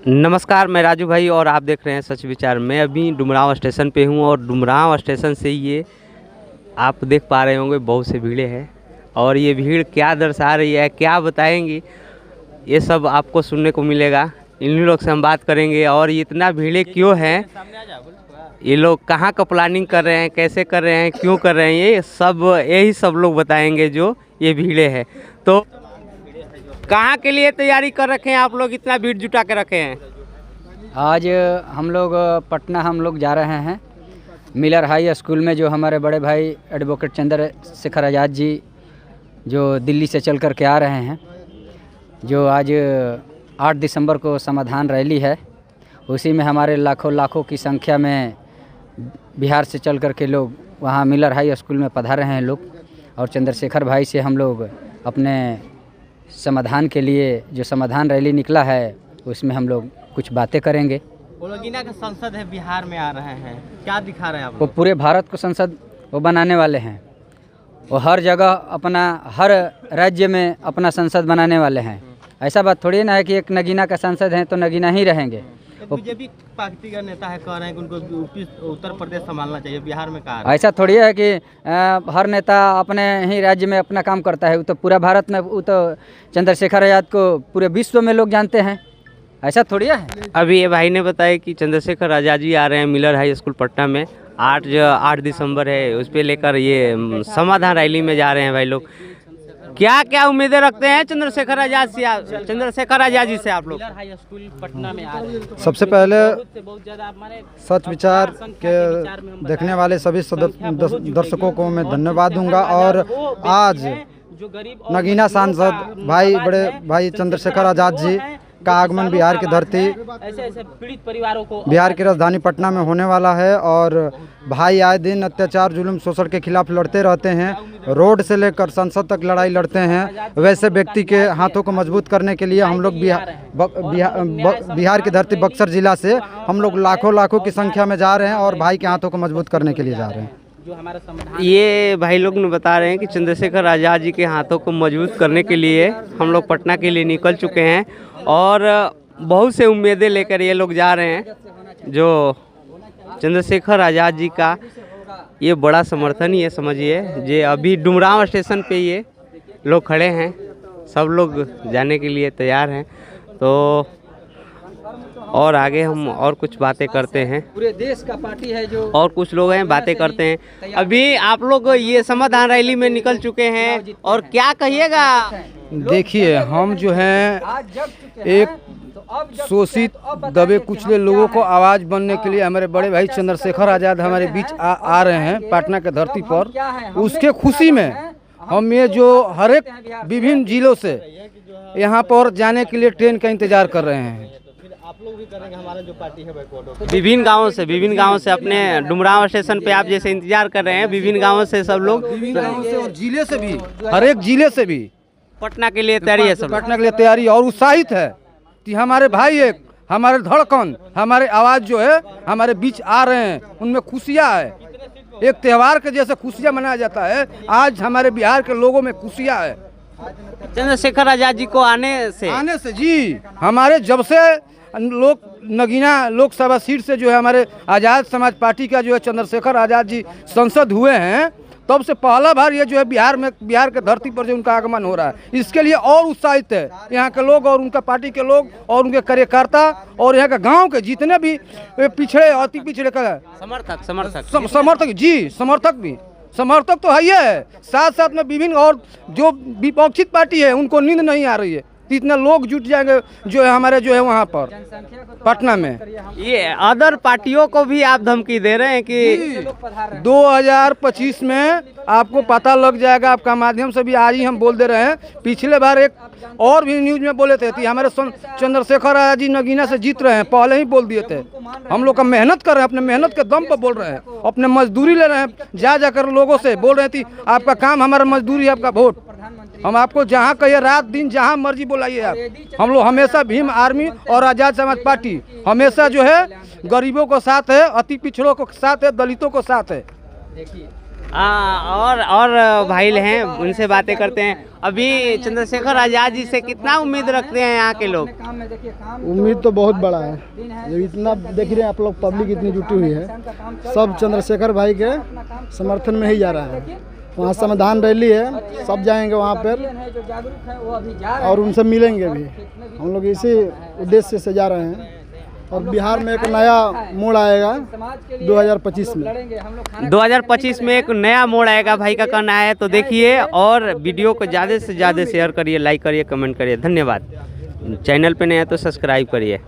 नमस्कार, मैं राजू भाई और आप देख रहे हैं सच विचार। मैं अभी डुमरांव स्टेशन पे हूँ और डुमरांव स्टेशन से ये आप देख पा रहे होंगे बहुत से भीड़े हैं और ये भीड़ क्या दर्शा रही है, क्या बताएंगी, ये सब आपको सुनने को मिलेगा। इन लोग से हम बात करेंगे और ये इतना भीड़े क्यों हैं, ये लोग कहाँ का प्लानिंग कर रहे हैं, कैसे कर रहे हैं, क्यों कर रहे हैं, ये सब यही सब लोग बताएंगे जो ये भीड़े हैं। तो कहाँ के लिए तैयारी कर रखे हैं आप लोग, इतना भीड़ जुटा के रखे हैं? आज हम लोग पटना जा रहे हैं मिलर हाई स्कूल में, जो हमारे बड़े भाई एडवोकेट चंद्रशेखर आज़ाद जी जो दिल्ली से चल कर के आ रहे हैं, जो आज 8 दिसंबर को समाधान रैली है, उसी में हमारे लाखों की संख्या में बिहार से चल कर के लोग वहाँ मिलर हाई स्कूल में पधार रहे हैं लोग। और चंद्रशेखर भाई से हम लोग अपने समाधान के लिए जो समाधान रैली निकला है उसमें हम लोग कुछ बातें करेंगे। वो नगीना का संसद है, बिहार में आ रहे हैं, क्या दिखा रहे हैं आप? वो पूरे भारत को संसद वो बनाने वाले हैं, वो हर जगह अपना हर राज्य में अपना संसद बनाने वाले हैं। ऐसा बात थोड़ी ना है कि एक नगीना का संसद है तो नगीना ही रहेंगे। बीजेपी पार्टी का नेता है, कह रहे हैं कि उनको उत्तर प्रदेश संभालना चाहिए, बिहार में कहा है। ऐसा थोड़ी है कि हर नेता अपने ही राज्य में अपना काम करता है। वो तो पूरा भारत में, वो तो चंद्रशेखर आज़ाद को पूरे विश्व में लोग जानते हैं, ऐसा थोड़ी है। अभी ये भाई ने बताया कि चंद्रशेखर आज़ाद जी आ रहे हैं मिलर हाई स्कूल पटना में, 8 दिसंबर है, उस पर लेकर ये समाधान रैली में जा रहे हैं भाई लोग। क्या क्या उम्मीदें रखते हैं चंद्रशेखर आज़ाद जी से आप लोग? हाई स्कूल पटना में आ रहे हैं। सबसे पहले सच विचार के देखने वाले सभी दर्शकों को मैं धन्यवाद दूंगा। और आज नगीना सांसद भाई बड़े भाई चंद्रशेखर आज़ाद जी का आगमन बिहार की धरती, ऐसे पीड़ित परिवारों को बिहार की राजधानी पटना में होने वाला है। और भाई आए दिन अत्याचार, जुल्म, शोषण के खिलाफ लड़ते रहते हैं, रोड से लेकर संसद तक लड़ाई लड़ते हैं। वैसे व्यक्ति के हाथों को मजबूत करने के लिए हम लोग बिहार की धरती बक्सर जिला से हम लोग लाखों की संख्या में जा रहे हैं और भाई के हाथों को मजबूत करने के लिए जा रहे हैं। जो हमारा संविधान, ये भाई लोग ने बता रहे हैं कि चंद्रशेखर आज़ाद जी के हाथों को मजबूत करने के लिए हम लोग पटना के लिए निकल चुके हैं और बहुत से उम्मीदें लेकर ये लोग जा रहे हैं। जो चंद्रशेखर आज़ाद जी का ये बड़ा समर्थन ही है, समझिए। जे अभी डुमरांव स्टेशन पे ये लोग खड़े हैं, सब लोग जाने के लिए तैयार हैं। तो और आगे हम और कुछ बातें करते हैं। पूरे देश का पार्टी है जो, और कुछ लोग हैं, बातें करते हैं। अभी आप लोग ये समाधान रैली में निकल चुके हैं और क्या कहिएगा? देखिए, हम जो हैं एक शोषित दबे कुचले लोगों को आवाज़ बनने के लिए हमारे बड़े भाई चंद्रशेखर आज़ाद हमारे बीच आ रहे हैं पटना के धरती पर। उसके खुशी में हम ये जो हर एक विभिन्न जिलों से यहाँ पर जाने के लिए ट्रेन का इंतजार कर रहे हैं। आप लोग भी करेंगे, हमारा जो पार्टी है विभिन्न गांवों से अपने डुमरांव स्टेशन पे आप जैसे इंतजार कर रहे हैं, विभिन्न गांवों से सब लोग, विभिन्न गांवों से और जिले से भी, हर एक जिले से भी पटना के लिए तैयारी है। सब पटना के लिए तैयारी और उत्साहित है कि हमारे भाई एक हमारे धड़कन, हमारे आवाज़ जो है हमारे बीच आ रहे हैं। उनमें खुशियाँ है, एक त्यौहार के जैसे खुशियाँ मनाया जाता है, आज हमारे बिहार के लोगों में खुशियाँ है चंद्रशेखर आज़ाद जी को आने से जी। हमारे जब से नगीना लोकसभा सीट से जो है हमारे आज़ाद समाज पार्टी का जो है चंद्रशेखर आज़ाद जी सांसद हुए हैं, तब से पहला बार ये जो है बिहार के धरती पर जो उनका आगमन हो रहा है, इसके लिए और उत्साहित है यहाँ के लोग और उनका पार्टी के लोग और उनके कार्यकर्ता और यहाँ के गांव के जितने भी पिछड़े अति पिछड़े का समर्थक तो है ही है। साथ साथ में विभिन्न और जो विपक्षित पार्टी है उनको नींद नहीं आ रही है, इतना लोग जुट जाएंगे जो है हमारे जो है वहाँ पर पटना में। ये अदर पार्टियों को भी आप धमकी दे रहे हैं कि 2025 में आपको पता लग जाएगा। आपका माध्यम से भी आज ही हम बोल दे रहे हैं। पिछले बार एक और भी न्यूज में बोले थे कि हमारे चंद्रशेखर आज़ाद जी नगीना से जीत रहे हैं, पहले ही बोल दिए थे। हम लोग का मेहनत कर रहे हैं, अपने मेहनत के दम पर बोल रहे हैं, अपने मजदूरी ले रहे हैं, जाकर लोगों से बोल रहे थे आपका काम हमारा मजदूरी, आपका वोट। हम आपको जहाँ कहिए, रात दिन जहाँ मर्जी बुलाइए आप। हम लोग हमेशा भीम आर्मी और आज़ाद समाज पार्टी हमेशा जो है गरीबों को साथ है, अति पिछड़ों को साथ है, दलितों को साथ है। देखिए और भाई हैं, उनसे बातें करते हैं। अभी चंद्रशेखर आज़ाद जी से कितना उम्मीद रखते हैं यहाँ के लोग? उम्मीद तो बहुत बड़ा है, ये इतना देख रहे हैं आप लोग, पब्लिक इतनी जुटी हुई है, सब चंद्रशेखर भाई के समर्थन में ही जा रहा है। वहाँ संविधान रैली है, सब जाएंगे वहाँ पर और उनसे मिलेंगे भी। हम लोग इसी उद्देश्य से जा रहे हैं और बिहार में एक नया मोड़ आएगा 2025 में। 2025 में एक नया मोड़ आएगा भाई का कहना है। तो देखिए और वीडियो को ज़्यादा से ज़्यादा शेयर करिए, लाइक करिए, कमेंट करिए। धन्यवाद। चैनल पे नए हैं तो सब्सक्राइब करिए।